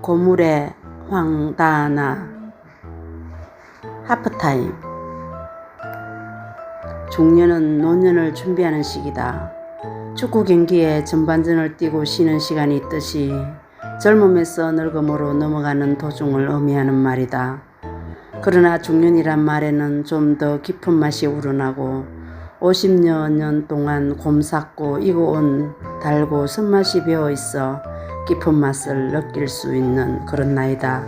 고물의 황다나. 하프타임. 중년은 노년을 준비하는 시기다. 축구 경기에 전반전을 뛰고 쉬는 시간이 있듯이 젊음에서 늙음으로 넘어가는 도중을 의미하는 말이다. 그러나 중년이란 말에는 좀 더 깊은 맛이 우러나고 50여 년 동안 곰삭고 익어온 달고 쓴맛이 배어있어 깊은 맛을 느낄 수 있는 그런 나이다.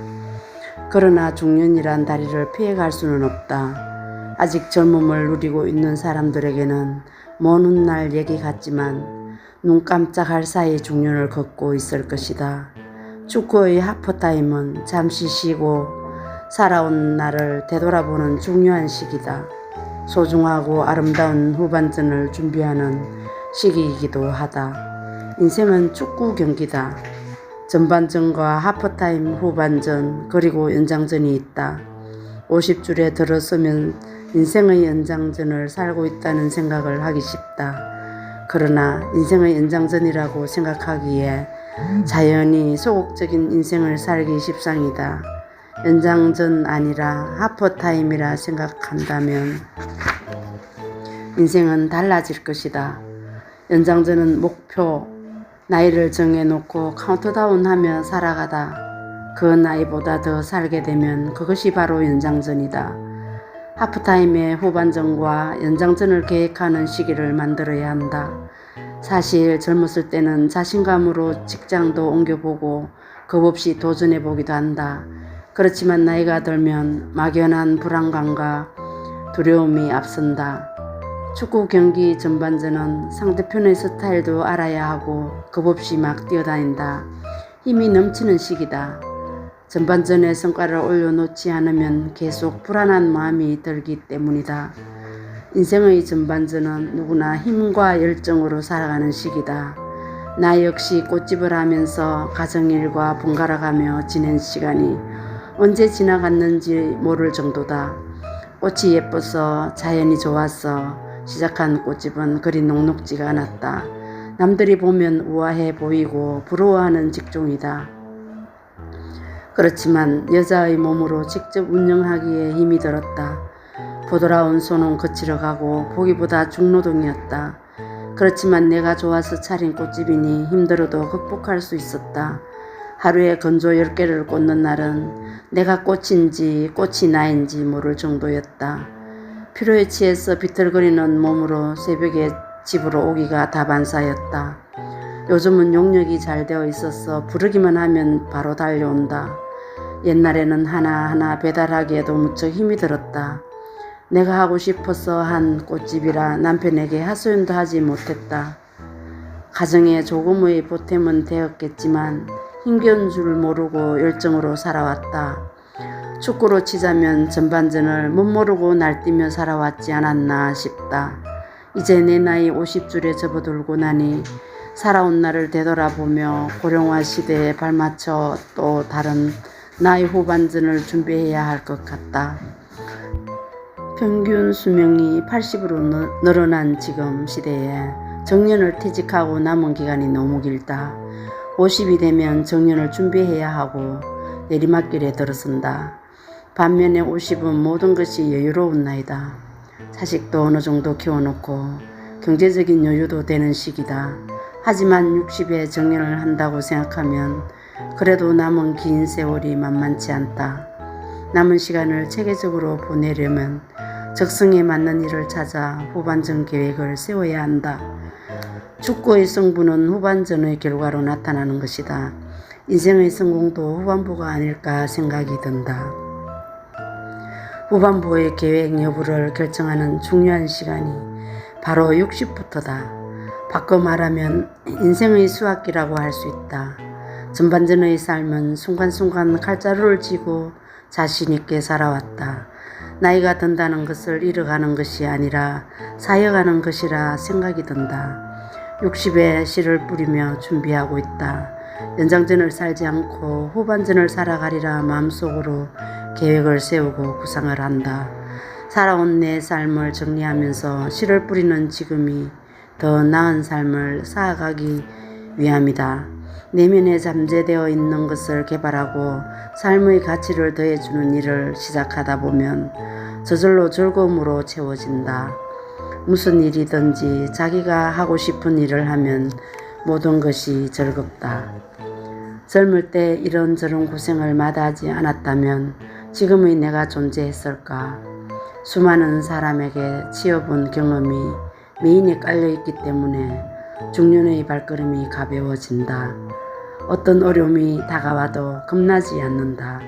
그러나 중년이란 다리를 피해갈 수는 없다. 아직 젊음을 누리고 있는 사람들에게는 먼 훗날 얘기 같지만 눈 깜짝할 사이 중년을 걷고 있을 것이다. 축구의 하프타임은 잠시 쉬고 살아온 날을 되돌아보는 중요한 시기다. 소중하고 아름다운 후반전을 준비하는 시기이기도 하다. 인생은 축구 경기다. 전반전과 하프타임, 후반전, 그리고 연장전이 있다. 50줄에 들어서면 인생의 연장전을 살고 있다는 생각을 하기 쉽다. 그러나 인생의 연장전이라고 생각하기에 자연히 소극적인 인생을 살기 십상이다. 연장전 아니라 하프타임이라 생각한다면 인생은 달라질 것이다. 연장전은 목표, 나이를 정해놓고 카운트다운하며 살아가다 그 나이보다 더 살게 되면 그것이 바로 연장전이다. 하프타임의 후반전과 연장전을 계획하는 시기를 만들어야 한다. 사실 젊었을 때는 자신감으로 직장도 옮겨보고 겁없이 도전해보기도 한다. 그렇지만 나이가 들면 막연한 불안감과 두려움이 앞선다. 축구 경기 전반전은 상대편의 스타일도 알아야 하고 겁없이 막 뛰어다닌다. 힘이 넘치는 시기다. 전반전에 성과를 올려놓지 않으면 계속 불안한 마음이 들기 때문이다. 인생의 전반전은 누구나 힘과 열정으로 살아가는 시기다. 나 역시 꽃집을 하면서 가정일과 번갈아가며 지낸 시간이 언제 지나갔는지 모를 정도다. 꽃이 예뻐서 자연이 좋아서 시작한 꽃집은 그리 녹록지가 않았다. 남들이 보면 우아해 보이고 부러워하는 직종이다. 그렇지만 여자의 몸으로 직접 운영하기에 힘이 들었다. 부드러운 손은 거칠어 가고 보기보다 중노동이었다. 그렇지만 내가 좋아서 차린 꽃집이니 힘들어도 극복할 수 있었다. 하루에 건조 10개를 꽂는 날은 내가 꽃인지 꽃이 나인지 모를 정도였다. 피로에 취해서 비틀거리는 몸으로 새벽에 집으로 오기가 다반사였다. 요즘은 용역이 잘 되어 있어서 부르기만 하면 바로 달려온다. 옛날에는 하나하나 배달하기에도 무척 힘이 들었다. 내가 하고 싶어서 한 꽃집이라 남편에게 하소연도 하지 못했다. 가정에 조금의 보탬은 되었겠지만 힘겨운 줄 모르고 열정으로 살아왔다. 축구로 치자면 전반전을 멋모르고 날뛰며 살아왔지 않았나 싶다. 이제 내 나이 50줄에 접어들고 나니 살아온 날을 되돌아보며 고령화 시대에 발맞춰 또 다른 나이 후반전을 준비해야 할 것 같다. 평균 수명이 80으로 늘어난 지금 시대에 정년을 퇴직하고 남은 기간이 너무 길다. 50이 되면 정년을 준비해야 하고 내리막길에 들어선다. 반면에 50은 모든 것이 여유로운 나이다. 자식도 어느 정도 키워놓고 경제적인 여유도 되는 시기다. 하지만 60에 정년을 한다고 생각하면 그래도 남은 긴 세월이 만만치 않다. 남은 시간을 체계적으로 보내려면 적성에 맞는 일을 찾아 후반전 계획을 세워야 한다. 축구의 승부는 후반전의 결과로 나타나는 것이다. 인생의 성공도 후반부가 아닐까 생각이 든다. 후반부의 계획 여부를 결정하는 중요한 시간이 바로 60부터다. 바꿔 말하면 인생의 수학기라고 할 수 있다. 전반전의 삶은 순간순간 칼자루를 쥐고 자신있게 살아왔다. 나이가 든다는 것을 잃어가는 것이 아니라 사여가는 것이라 생각이 든다. 60에 씨를 뿌리며 준비하고 있다. 연장전을 살지 않고 후반전을 살아가리라 마음속으로 계획을 세우고 구상을 한다. 살아온 내 삶을 정리하면서 씨를 뿌리는 지금이 더 나은 삶을 쌓아가기 위함이다. 내면에 잠재되어 있는 것을 개발하고 삶의 가치를 더해주는 일을 시작하다 보면 저절로 즐거움으로 채워진다. 무슨 일이든지 자기가 하고 싶은 일을 하면 모든 것이 즐겁다. 젊을 때 이런저런 고생을 마다하지 않았다면 지금의 내가 존재했을까? 수많은 사람에게 치어본 경험이 메인에 깔려있기 때문에 중년의 발걸음이 가벼워진다. 어떤 어려움이 다가와도 겁나지 않는다.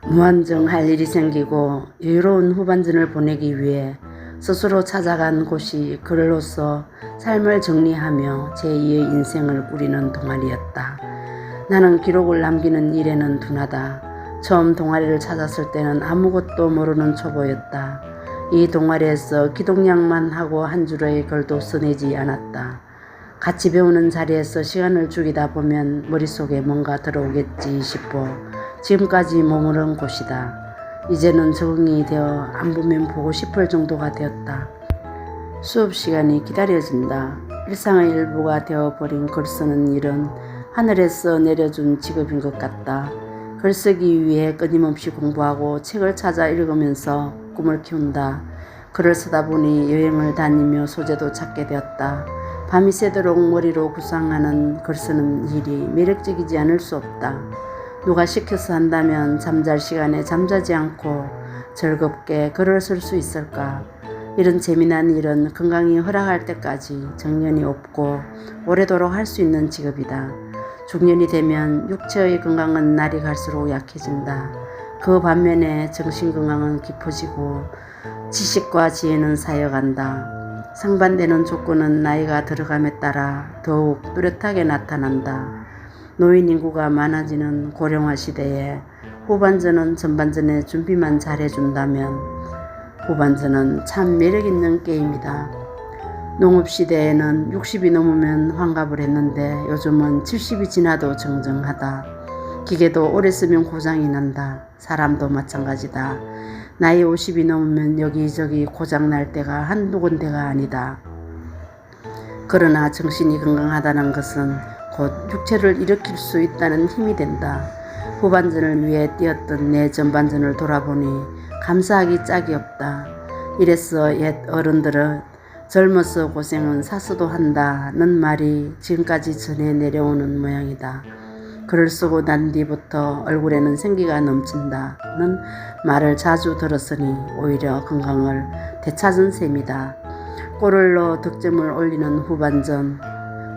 무한정 할 일이 생기고 여유로운 후반전을 보내기 위해 스스로 찾아간 곳이 글로서 삶을 정리하며 제2의 인생을 꾸리는 동아리였다. 나는 기록을 남기는 일에는 둔하다. 처음 동아리를 찾았을 때는 아무것도 모르는 초보였다. 이 동아리에서 기독량만 하고 한 줄의 글도 써내지 않았다. 같이 배우는 자리에서 시간을 죽이다 보면 머릿속에 뭔가 들어오겠지 싶어 지금까지 머무른 곳이다. 이제는 적응이 되어 안 보면 보고 싶을 정도가 되었다. 수업 시간이 기다려진다. 일상의 일부가 되어버린 글쓰는 일은 하늘에서 내려준 직업인 것 같다. 글쓰기 위해 끊임없이 공부하고 책을 찾아 읽으면서 꿈을 키운다. 글을 쓰다 보니 여행을 다니며 소재도 찾게 되었다. 밤이 새도록 머리로 구상하는 글쓰는 일이 매력적이지 않을 수 없다. 누가 시켜서 한다면 잠잘 시간에 잠자지 않고 즐겁게 글을 쓸 수 있을까? 이런 재미난 일은 건강이 허락할 때까지 정년이 없고 오래도록 할 수 있는 직업이다. 중년이 되면 육체의 건강은 날이 갈수록 약해진다. 그 반면에 정신건강은 깊어지고 지식과 지혜는 쌓여간다. 상반되는 조건은 나이가 들어감에 따라 더욱 뚜렷하게 나타난다. 노인 인구가 많아지는 고령화 시대에 후반전은 전반전의 준비만 잘해준다면 후반전은 참 매력있는 게임이다. 농업시대에는 60이 넘으면 환갑을 했는데 요즘은 70이 지나도 정정하다. 기계도 오래 쓰면 고장이 난다. 사람도 마찬가지다. 나이 50이 넘으면 여기저기 고장날 때가 한두 군데가 아니다. 그러나 정신이 건강하다는 것은 곧 육체를 일으킬 수 있다는 힘이 된다. 후반전을 위해 뛰었던 내 전반전을 돌아보니 감사하기 짝이 없다. 이래서 옛 어른들은 젊어서 고생은 사서도 한다는 말이 지금까지 전해 내려오는 모양이다. 글을 쓰고 난 뒤부터 얼굴에는 생기가 넘친다는 말을 자주 들었으니 오히려 건강을 되찾은 셈이다. 골을 넣어 득점을 올리는 후반전,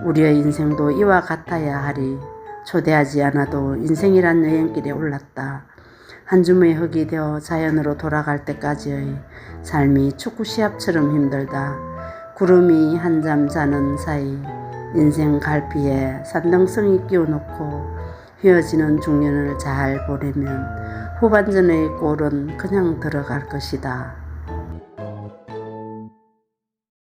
우리의 인생도 이와 같아야 하리. 초대하지 않아도 인생이란 여행길에 올랐다. 한 줌의 흙이 되어 자연으로 돌아갈 때까지의 삶이 축구 시합처럼 힘들다. 구름이 한잠 자는 사이 인생 갈피에 산등성이 끼워놓고 휘어지는 중년을 잘 보내면 후반전의 골은 그냥 들어갈 것이다.